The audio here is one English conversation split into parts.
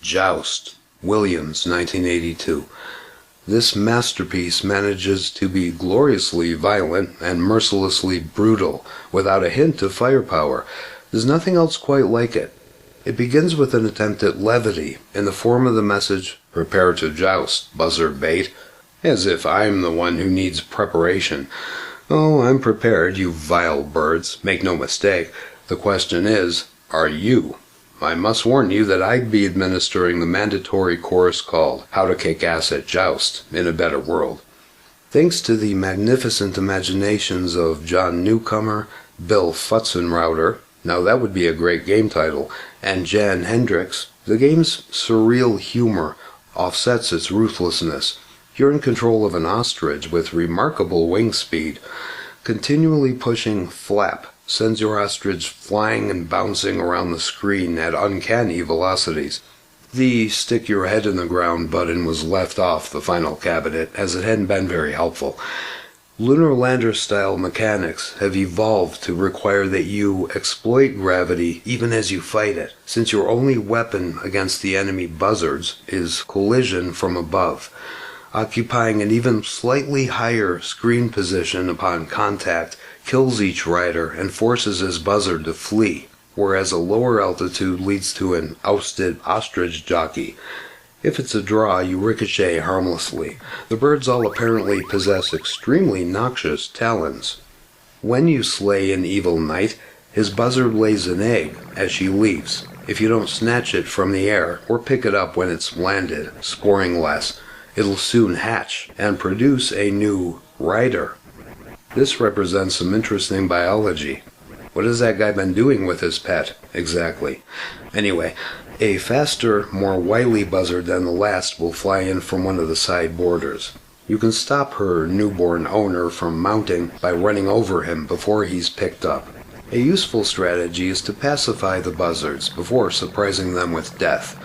Joust, Williams, 1982. This masterpiece manages to be gloriously violent and mercilessly brutal, without a hint of firepower. There's nothing else quite like it. It begins with an attempt at levity, in the form of the message, "Prepare to joust, buzzard bait," as if I'm the one who needs preparation. Oh, I'm prepared, you vile birds, make no mistake. The question is, are you? I must warn you that I'd be administering the mandatory course called How to Kick Ass at Joust in a Better World. Thanks to the magnificent imaginations of John Newcomer, Bill Futzenrauter, now that would be a great game title, and Jan Hendricks, the game's surreal humor offsets its ruthlessness. You're in control of an ostrich with remarkable wing speed. Continually pushing flap sends your ostrich flying and bouncing around the screen at uncanny velocities. The stick your head in the ground button was left off the final cabinet, as it hadn't been very helpful. Lunar lander-style mechanics have evolved to require that you exploit gravity even as you fight it, since your only weapon against the enemy buzzards is collision from above. Occupying an even slightly higher screen position upon contact kills each rider and forces his buzzard to flee, whereas a lower altitude leads to an ousted ostrich jockey. If it's a draw, you ricochet harmlessly. The birds all apparently possess extremely noxious talons. When you slay an evil knight, his buzzard lays an egg as she leaves. If you don't snatch it from the air or pick it up when it's landed, scoring less, it'll soon hatch and produce a new rider. This represents some interesting biology. What has that guy been doing with his pet, exactly? Anyway, a faster, more wily buzzard than the last will fly in from one of the side borders. You can stop her newborn owner from mounting by running over him before he's picked up. A useful strategy is to pacify the buzzards before surprising them with death.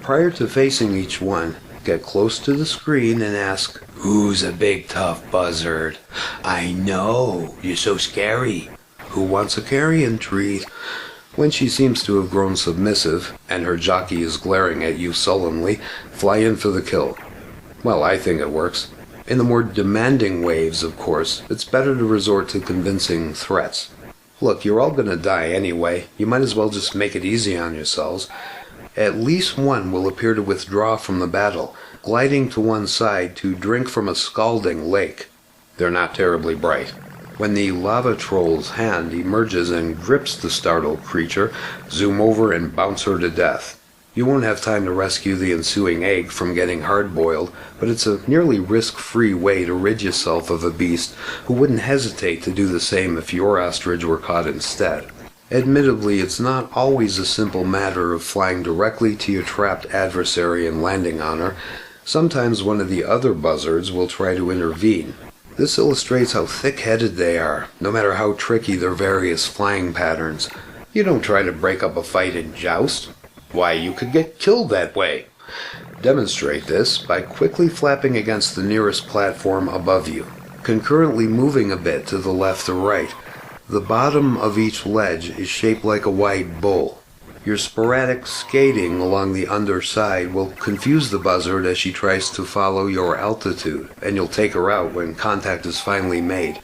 Prior to facing each one, get close to the screen and ask, "Who's a big tough buzzard? I know, you're so scary. Who wants a carrion treat?" When she seems to have grown submissive, and her jockey is glaring at you sullenly, fly in for the kill. Well, I think it works. In the more demanding waves, of course, it's better to resort to convincing threats. Look, you're all gonna die anyway. You might as well just make it easy on yourselves. At least one will appear to withdraw from the battle, gliding to one side to drink from a scalding lake. They're not terribly bright. When the lava troll's hand emerges and grips the startled creature, zoom over and bounce her to death. You won't have time to rescue the ensuing egg from getting hard-boiled, but it's a nearly risk-free way to rid yourself of a beast who wouldn't hesitate to do the same if your ostrich were caught instead. Admittedly, it's not always a simple matter of flying directly to your trapped adversary and landing on her. Sometimes one of the other buzzards will try to intervene. This illustrates how thick-headed they are, no matter how tricky their various flying patterns. You don't try to break up a fight in Joust. Why, you could get killed that way. Demonstrate this by quickly flapping against the nearest platform above you, concurrently moving a bit to the left or right. The bottom of each ledge is shaped like a wide bowl. Your sporadic skating along the underside will confuse the buzzard as she tries to follow your altitude, and you'll take her out when contact is finally made.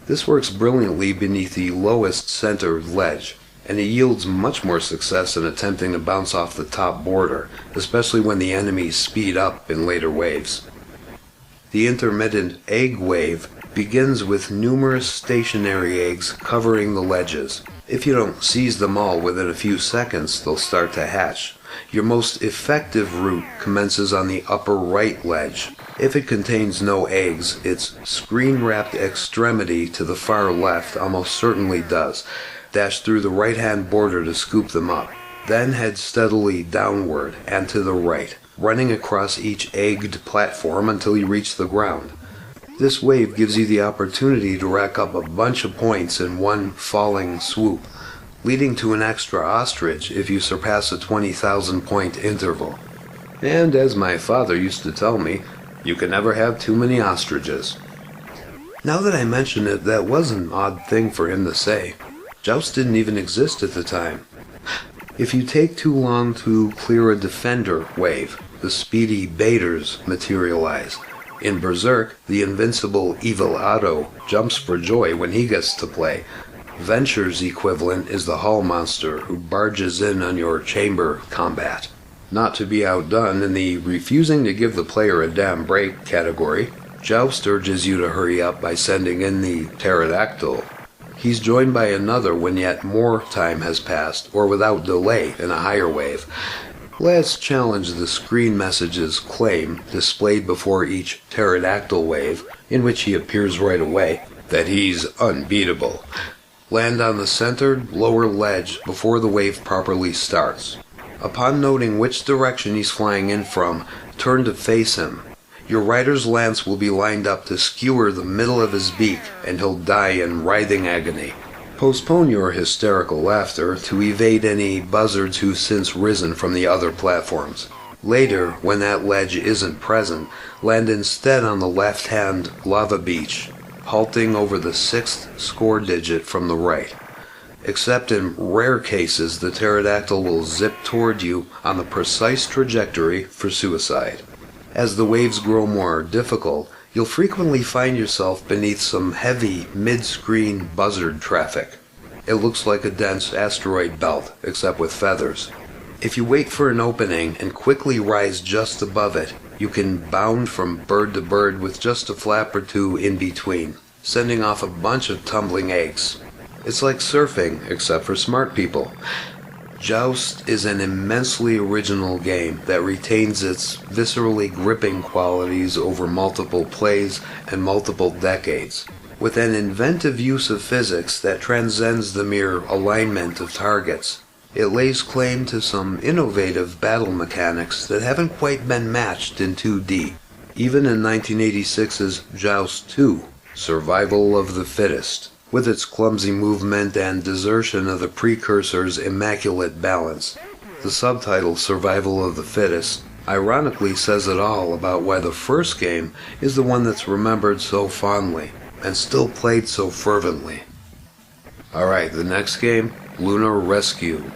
This works brilliantly beneath the lowest center ledge, and it yields much more success in attempting to bounce off the top border, especially when the enemies speed up in later waves. The intermittent egg wave begins with numerous stationary eggs covering the ledges. If you don't seize them all within a few seconds, they'll start to hatch. Your most effective route commences on the upper right ledge. If it contains no eggs, its screen-wrapped extremity to the far left almost certainly does. Dash through the right-hand border to scoop them up. Then head steadily downward and to the right, running across each egged platform until you reach the ground. This wave gives you the opportunity to rack up a bunch of points in one falling swoop, leading to an extra ostrich if you surpass a 20,000 point interval. And as my father used to tell me, you can never have too many ostriches. Now that I mention it, that was an odd thing for him to say. Joust didn't even exist at the time. If you take too long to clear a defender wave, the speedy baiters materialize. In Berserk, the invincible Evil Otto jumps for joy when he gets to play. Venture's equivalent is the Hall Monster who barges in on your chamber combat. Not to be outdone in the refusing to give the player a damn break category, Joust urges you to hurry up by sending in the pterodactyl. He's joined by another when yet more time has passed, or without delay in a higher wave. Let's challenge the screen message's claim, displayed before each pterodactyl wave, in which he appears right away, that he's unbeatable. Land on the centered, lower ledge before the wave properly starts. Upon noting which direction he's flying in from, turn to face him. Your rider's lance will be lined up to skewer the middle of his beak, and he'll die in writhing agony. Postpone your hysterical laughter to evade any buzzards who've since risen from the other platforms. Later, when that ledge isn't present, land instead on the left-hand lava beach, halting over the 6th score digit from the right. Except in rare cases, the pterodactyl will zip toward you on the precise trajectory for suicide. As the waves grow more difficult, you'll frequently find yourself beneath some heavy mid-screen buzzard traffic. It looks like a dense asteroid belt, except with feathers. If you wait for an opening and quickly rise just above it, you can bound from bird to bird with just a flap or two in between, sending off a bunch of tumbling eggs. It's like surfing, except for smart people. Joust is an immensely original game that retains its viscerally gripping qualities over multiple plays and multiple decades, with an inventive use of physics that transcends the mere alignment of targets. It lays claim to some innovative battle mechanics that haven't quite been matched in 2D, even in 1986's Joust 2, Survival of the Fittest, with its clumsy movement and desertion of the precursor's immaculate balance. The subtitle, Survival of the Fittest, ironically says it all about why the first game is the one that's remembered so fondly, and still played so fervently. Alright, the next game, Lunar Rescue.